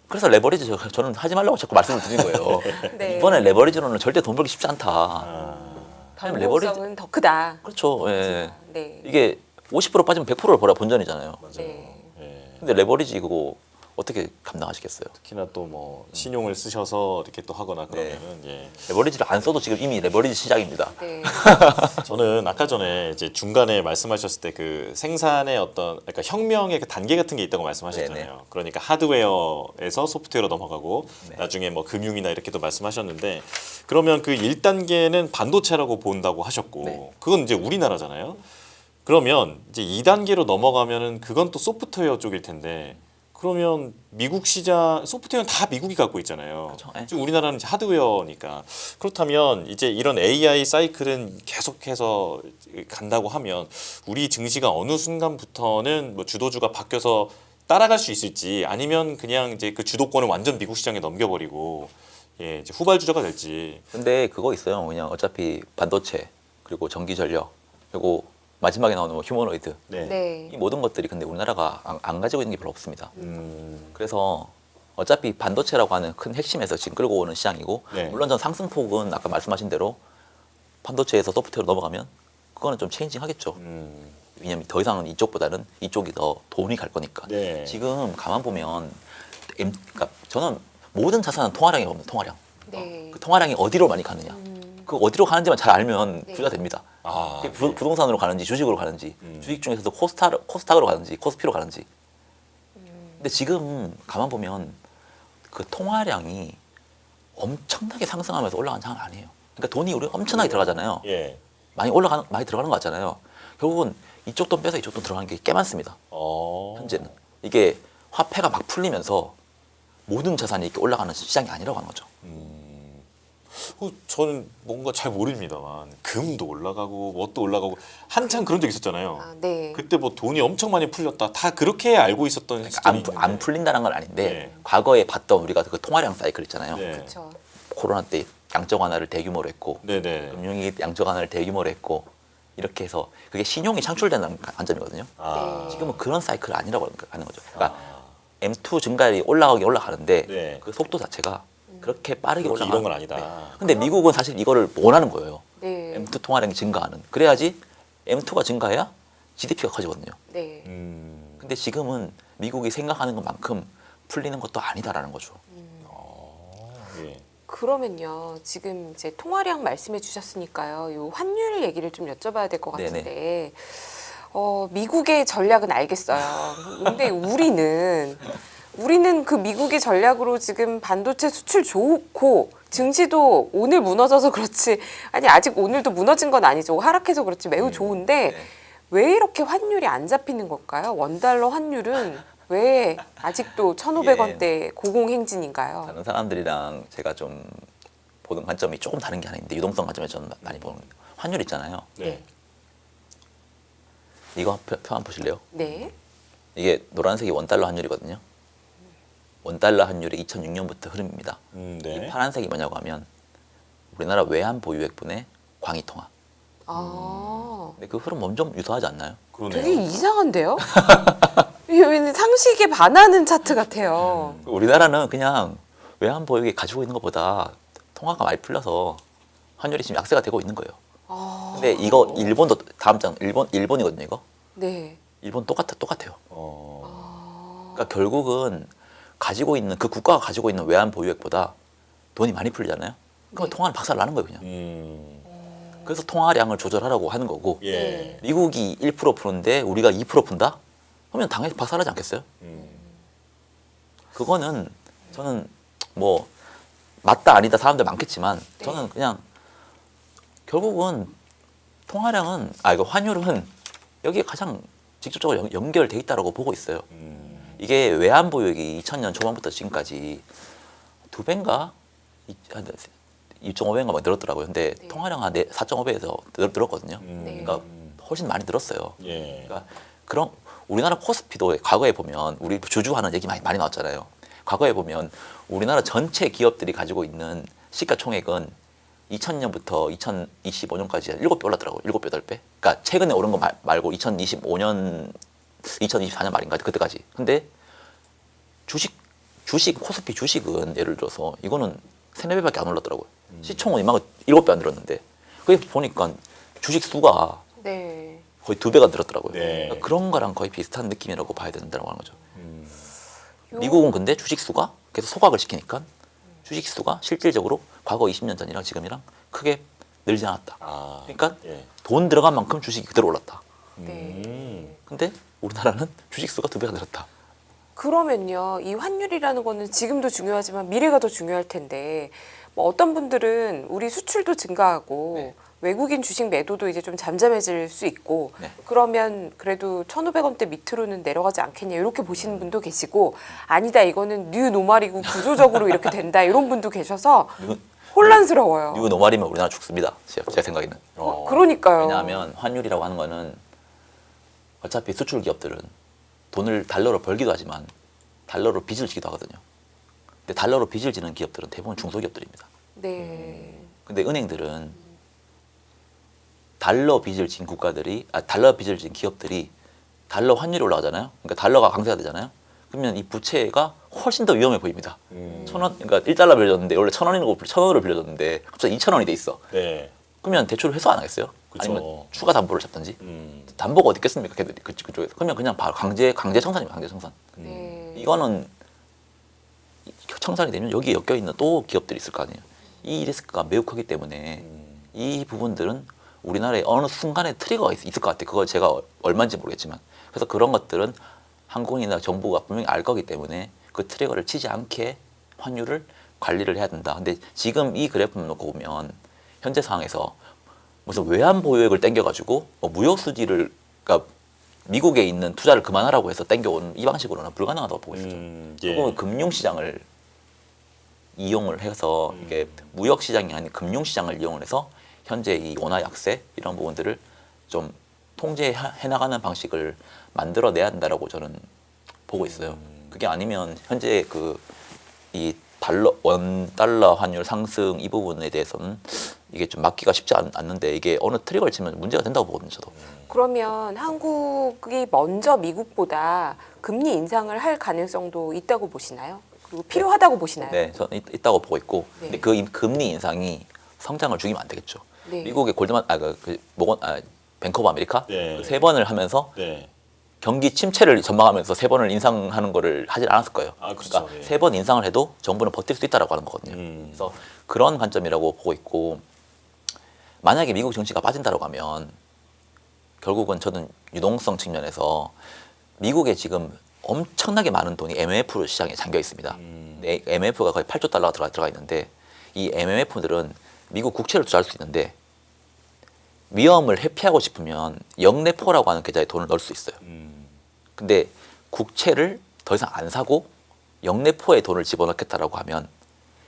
그래서 레버리지 저는 하지 말라고 자꾸 말씀을 드린 거예요. 네. 이번에 레버리지로는 절대 돈 벌기 쉽지 않다. 아, 변동성은 더 크다. 그렇죠. 예. 네. 이게 50% 빠지면 100%를 벌어야 본전이잖아요. 맞아요. 네. 예. 근데 레버리지 그거 어떻게 감당하시겠어요? 특히나 또 뭐 신용을 쓰셔서 이렇게 또 하거나 그러면은 예. 레버리지를 안 써도 지금 이미 레버리지 시작입니다. 네. 저는 아까 전에 이제 중간에 말씀하셨을 때 그 생산의 어떤 그러니까 혁명의 그 단계 같은 게 있다고 말씀하셨잖아요. 네네. 그러니까 하드웨어에서 소프트웨어로 넘어가고 네. 나중에 뭐 금융이나 이렇게 또 말씀하셨는데 그러면 그 1단계는 반도체라고 본다고 하셨고 네. 그건 이제 우리나라잖아요. 그러면 이제 2단계로 넘어가면은 그건 또 소프트웨어 쪽일 텐데 그러면 미국 시장 소프트웨어는 다 미국이 갖고 있잖아요. 그렇죠. 예. 지금 우리나라는 이제 하드웨어니까 그렇다면 이제 이런 AI 사이클은 계속해서 간다고 하면 우리 증시가 어느 순간부터는 뭐 주도주가 바뀌어서 따라갈 수 있을지 아니면 그냥 이제 그 주도권을 완전 미국 시장에 넘겨버리고 예 이제 후발주자가 될지. 근데 그거 있어요. 그냥 어차피 반도체 그리고 전기 전력 그리고 마지막에 나오는 뭐 휴머노이드 네. 네. 이 모든 것들이 근데 우리나라가 안 가지고 있는 게 별로 없습니다. 음, 그래서 어차피 반도체라고 하는 큰 핵심에서 지금 끌고 오는 시장이고 네. 물론 전 상승폭은 아까 말씀하신 대로 반도체에서 소프트웨어로 넘어가면 그거는 좀 체인징 하겠죠. 왜냐면 더 이상은 이쪽보다는 이쪽이 더 돈이 갈 거니까. 네. 지금 가만 보면 그러니까 저는 모든 자산은 통화량이 없는 통화량. 네. 그 통화량이 어디로 많이 가느냐. 그 어디로 가는지만 잘 알면 네. 부자 됩니다. 아, 그게 부동산으로 가는지 주식으로 가는지 음. 주식 중에서도 코스닥으로 가는지 코스피로 가는지. 근데 지금 가만 보면 그 통화량이 엄청나게 상승하면서 올라간 장은 아니에요. 그러니까 돈이 우리 엄청나게 들어가잖아요. 예. 많이 들어가는 거 같잖아요. 결국은 이쪽 돈 빼서 이쪽 돈 들어가는 게 꽤 많습니다. 현재는 이게 화폐가 막 풀리면서 모든 자산이 이렇게 올라가는 시장이 아니라고 하는 거죠. 저는 뭔가 잘 모릅니다만 금도 올라가고 뭣도 올라가고 한참 그런 적 있었잖아요. 아, 네. 그때 뭐 돈이 엄청 많이 풀렸다. 다 그렇게 알고 있었던 시절이 안 풀린다는 건 아닌데 네. 과거에 봤던 우리가 그 통화량 사이클 있잖아요. 네. 그렇죠. 코로나 때 양적 완화를 대규모로 했고 네네. 금융위 양적 완화를 대규모로 했고 이렇게 해서 그게 신용이 창출된다는 관점이거든요. 아, 지금은 그런 사이클이 아니라고 하는 거죠. 그러니까 M2 증가율이 올라가는데 네. 그 속도 자체가 그렇게 빠르게 그렇게 올라가는 이런 건 아니다. 네. 근데 미국은 사실 이거를 원하는 거예요. 네. M2 통화량이 증가하는. 그래야지 M2가 증가해야 GDP가 커지거든요. 네. 근데 지금은 미국이 생각하는 것만큼 풀리는 것도 아니다라는 거죠. 예. 그러면요, 지금 이제 통화량 말씀해 주셨으니까요, 요 환율 얘기를 좀 여쭤봐야 될 것 네네. 같은데, 미국의 전략은 알겠어요. 근데 우리는 그 미국의 전략으로 지금 반도체 수출 좋고 증시도 오늘 무너져서 그렇지, 아니 아직 오늘도 무너진 건 아니죠. 하락해서 그렇지 매우 좋은데 네. 왜 이렇게 환율이 안 잡히는 걸까요? 원달러 환율은 왜 아직도 1,500원대 고공행진인가요? 다른 사람들이랑 제가 좀 보는 관점이 조금 다른 게 하나 있는데 유동성 관점에서 저는 많이 보는 환율 있잖아요. 네. 이거 표 한번 보실래요? 네. 이게 노란색이 원달러 환율이거든요. 원달러 환율이 2006년부터 흐름입니다. 이 네. 파란색이 뭐냐고 하면 우리나라 외환 보유액분의 광의 통화. 아, 근데 그 흐름 좀 유사하지 않나요? 그러네요. 되게 이상한데요? 이게 상식에 반하는 차트 같아요. 우리나라는 그냥 외환 보유액 가지고 있는 것보다 통화가 많이 풀려서 환율이 지금 약세가 되고 있는 거예요. 아, 근데 이거 일본도 다음 장 일본이거든요. 이거 네. 일본 똑같아요. 어, 그러니까 결국은 가지고 있는 그 국가가 가지고 있는 외환 보유액보다 돈이 많이 풀리잖아요. 그럼 네. 통화는 박살 나는 거예요, 그냥. 음, 그래서 통화량을 조절하라고 하는 거고 예. 미국이 1% 푸는데 우리가 2% 푼다? 그러면 당연히 박살나지 않겠어요? 그거는 저는 뭐 맞다 아니다 사람들 많겠지만 네. 저는 그냥 결국은 통화량은 이거 환율은 여기에 가장 직접적으로 연결돼 있다라고 보고 있어요. 이게 외환 보유액이 2000년 초반부터 지금까지 2배인가 2.5배인가 막 늘었더라고요. 근데 네. 통화량 한 4.5배에서 늘었거든요. 네. 그러니까 훨씬 많이 늘었어요. 예. 그러니까 그런 우리나라 코스피도 과거에 보면 우리 주주하는 얘기 많이 나왔잖아요. 과거에 보면 우리나라 전체 기업들이 가지고 있는 시가총액은 2000년부터 2025년까지 7배 올랐더라고요. 7배, 8배. 그러니까 최근에 오른 거 말고 2025년, 2024년 말인가 그때까지. 근데 주식 주식 코스피 주식은 예를 들어서 이거는 3~4배밖에 안 올랐더라고요. 시총은 이만큼 7배 안 늘었는데 그게 보니까 주식 수가 네. 거의 2배가 늘었더라고요. 네. 그러니까 그런 거랑 거의 비슷한 느낌이라고 봐야 된다고 하는 거죠. 요- 미국은 근데 주식 수가 계속 소각을 시키니까 주식 수가 실질적으로 과거 20년 전이랑 지금이랑 크게 늘지 않았다. 아, 그러니까 예. 돈 들어간 만큼 주식이 그대로 올랐다. 네. 근데 우리나라는 주식 수가 2배가 늘었다. 그러면요, 이 환율이라는 거는 지금도 중요하지만 미래가 더 중요할 텐데, 뭐 어떤 분들은 우리 수출도 증가하고 네. 외국인 주식 매도도 이제 좀 잠잠해질 수 있고, 네. 그러면 그래도 1,500원대 밑으로는 내려가지 않겠냐 이렇게 보시는 분도 계시고, 아니다 이거는 뉴 노말이고 구조적으로 이렇게 된다 이런 분도 계셔서 혼란스러워요. 이거 노말이면 우리나라 죽습니다. 제 생각에는. 그러니까요. 왜냐하면 환율이라고 하는 거는 어차피 수출 기업들은 돈을 달러로 벌기도 하지만 달러로 빚을 지기도 하거든요. 근데 달러로 빚을 지는 기업들은 대부분 중소기업들입니다. 네. 근데 은행들은 달러 빚을 진 달러 빚을 진 기업들이 달러 환율이 올라가잖아요. 그러니까 달러가 강세가 되잖아요. 그러면 이 부채가 훨씬 더 위험해 보입니다. 1,000원, 그러니까 1달러 빌려줬는데 원래 1,000원이고 1,000원으로 빌려줬는데 갑자기 2,000원이 돼 있어. 네. 그러면 대출을 회수 안 하겠어요? 그쵸. 아니면 추가 담보를 잡든지. 음. 담보가 어디 있겠습니까? 걔들이 그쪽에서. 그러면 그냥 바로 강제 청산입니다. 강제 청산. 네. 이거는 청산이 되면 여기에 엮여 있는 또 기업들이 있을 거 아니에요. 이 리스크가 매우 크기 때문에 이 부분들은 우리나라에 어느 순간에 트리거가 있을 것 같아요. 그걸 제가 얼마인지 모르겠지만. 그래서 그런 것들은 한국이나 정부가 분명히 알 거기 때문에 그 트리거를 치지 않게 환율을 관리를 해야 된다. 근데 지금 이 그래프를 놓고 보면 현재 상황에서 무슨 외환 보유액을 땡겨가지고 뭐 무역 수지를 그러니까 미국에 있는 투자를 그만하라고 해서 땡겨오는 이 방식으로는 불가능하다고 보고 있죠. 예. 조금 금융시장을 이용을 해서 이게 무역 시장이 아닌 금융 시장을 이용을 해서 현재 이 원화 약세 이런 부분들을 좀 통제해 나가는 방식을 만들어내야 된다라고 저는 보고 있어요. 그게 아니면 현재 그 이 원 달러 환율 상승 이 부분에 대해서는 이게 좀 막기가 쉽지 않는데 이게 어느 트리거를 치면 문제가 된다고 보거든요, 저도. 그러면 한국이 먼저 미국보다 금리 인상을 할 가능성도 있다고 보시나요? 그리고 필요하다고 보시나요? 네, 저는 있다고 보고 있고, 네. 근데 그 금리 인상이 성장을 죽이면 안 되겠죠. 네. 미국의 뱅크 오브 아메리카 네. 그 3번을 하면서 네. 경기 침체를 전망하면서 3번을 인상하는 거를 하질 않았을 거예요. 아, 그렇죠. 그러니까 예. 3번 인상을 해도 정부는 버틸 수 있다라고 하는 거거든요. 그래서 그런 관점이라고 보고 있고, 만약에 미국 증시가 빠진다고 하면 결국은 저는 유동성 측면에서 미국에 지금 엄청나게 많은 돈이 MMF 시장에 잠겨 있습니다. 근데 MMF가 거의 8조 달러가 들어가 있는데 이 MMF들은 미국 국채를 투자할 수 있는데 위험을 회피하고 싶으면 영래포라고 하는 계좌에 돈을 넣을 수 있어요. 근데 국채를 더 이상 안 사고 영래포에 돈을 집어넣겠다라고 하면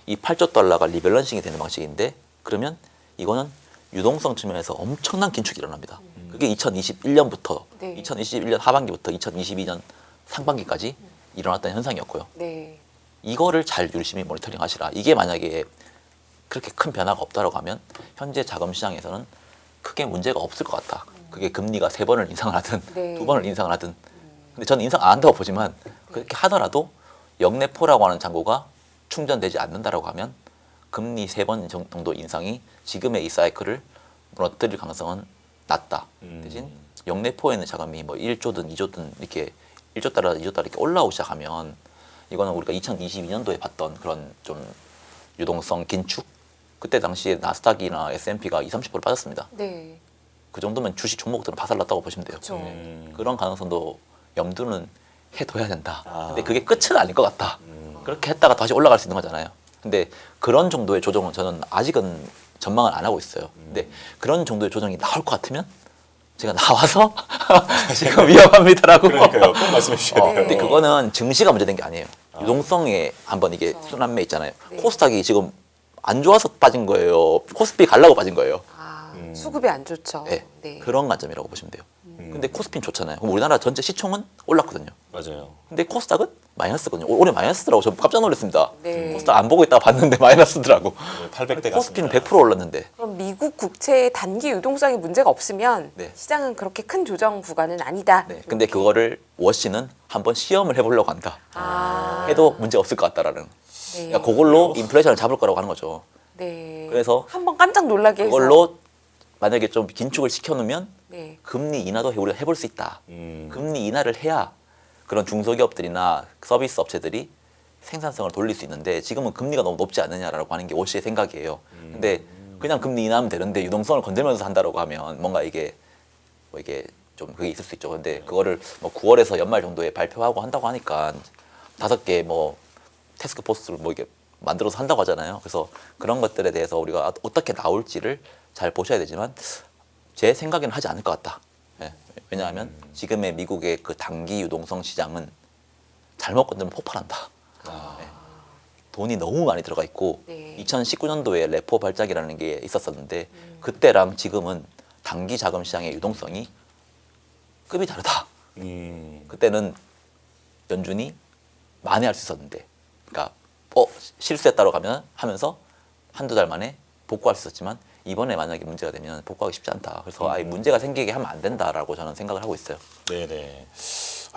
이 8조 달러가 리밸런싱이 되는 방식인데, 그러면 이거는 유동성 측면에서 엄청난 긴축이 일어납니다. 그게 2021년부터 네. 2021년 하반기부터 2022년 상반기까지 일어났던 현상이었고요. 네. 이거를 잘 유심히 모니터링 하시라. 이게 만약에 그렇게 큰 변화가 없다고 하면 현재 자금 시장에서는 크게 문제가 없을 것 같다. 그게 금리가 3번을 인상을 하든 네. 2번을 인상을 하든. 근데 저는 인상 안 한다고 보지만 그렇게 하더라도 영래포라고 하는 잔고가 충전되지 않는다라고 하면 금리 3번 정도 인상이 지금의 이 사이클을 무너뜨릴 가능성은 낮다. 대신 영래포에 있는 자금이 뭐 1조든 2조든 이렇게 1조 달러, 2조 달러 이렇게 올라오기 시작하면 이거는 우리가 2022년도에 봤던 그런 좀 유동성 긴축? 그때 당시에 나스닥이나 S&P가 20~30% 빠졌습니다. 네. 그 정도면 주식 종목들은 바살났다고 보시면 돼요. 그렇죠. 그런 가능성도 염두는 해둬야 된다. 아. 근데 그게 끝은 아닐 것 같다. 그렇게 했다가 다시 올라갈 수 있는 거잖아요. 근데 그런 정도의 조정은 저는 아직은 전망을 안 하고 있어요. 근데 그런 정도의 조정이 나올 것 같으면 제가 나와서 지금 위험합니다라고. 그러니까요. 꼭 말씀해 주셔야 돼요. 근데 그거는 증시가 문제된 게 아니에요. 유동성에 한번 이게 그렇죠. 순환매 있잖아요. 네. 코스닥이 지금 안 좋아서 빠진 거예요. 코스피 가려고 빠진 거예요. 아, 수급이 안 좋죠. 네. 네. 그런 관점이라고 보시면 돼요. 근데 코스피는 좋잖아요. 그럼 우리나라 전체 시총은 올랐거든요. 맞아요. 근데 코스닥은 마이너스거든요. 올해 마이너스더라고. 저 깜짝 놀랐습니다. 네. 코스닥 안 보고 있다가 봤는데 마이너스더라고. 800대 코스피는 갔습니다. 100% 올랐는데. 그럼 미국 국채의 단기 유동성에 문제가 없으면 네. 시장은 그렇게 큰 조정 구간은 아니다. 네. 근데 그거를 워시는 한번 시험을 해보려고 한다. 아. 해도 문제 없을 것 같다라는. 네. 그러니까 그걸로 인플레이션을 잡을 거라고 하는 거죠. 네. 그래서 한번 깜짝 놀라게 해서. 그걸로 만약에 좀 긴축을 시켜놓으면 네. 금리 인하도 우리가 해볼 수 있다. 음. 금리 인하를 해야 그런 중소기업들이나 서비스 업체들이 생산성을 돌릴 수 있는데 지금은 금리가 너무 높지 않느냐라고 하는 게 워시의 생각이에요. 근데 그냥 금리 인하하면 되는데 유동성을 건들면서 한다라고 하면 뭔가 이게 뭐 이게 좀 그게 있을 수 있죠. 근데 그거를 뭐 9월에서 연말 정도에 발표하고 한다고 하니까 5개 뭐 태스크포스를 뭐 이게 만들어서 한다고 하잖아요. 그래서 그런 것들에 대해서 우리가 어떻게 나올지를 잘 보셔야 되지만 제 생각에는 하지 않을 것 같다. 예. 왜냐하면 지금의 미국의 그 단기 유동성 시장은 잘못 건드면 폭발한다. 예. 돈이 너무 많이 들어가 있고 네. 2019년도에 레포 발작이라는 게 있었었는데 그때랑 지금은 단기 자금 시장의 유동성이 급이 다르다. 그때는 연준이 만회할 수 있었는데, 그러니까 실수했다고 하면서 한두 달 만에 복구할 수 있었지만 이번에 만약에 문제가 되면 복구하기 쉽지 않다. 그래서 아예 문제가 생기게 하면 안 된다라고 저는 생각을 하고 있어요. 네네.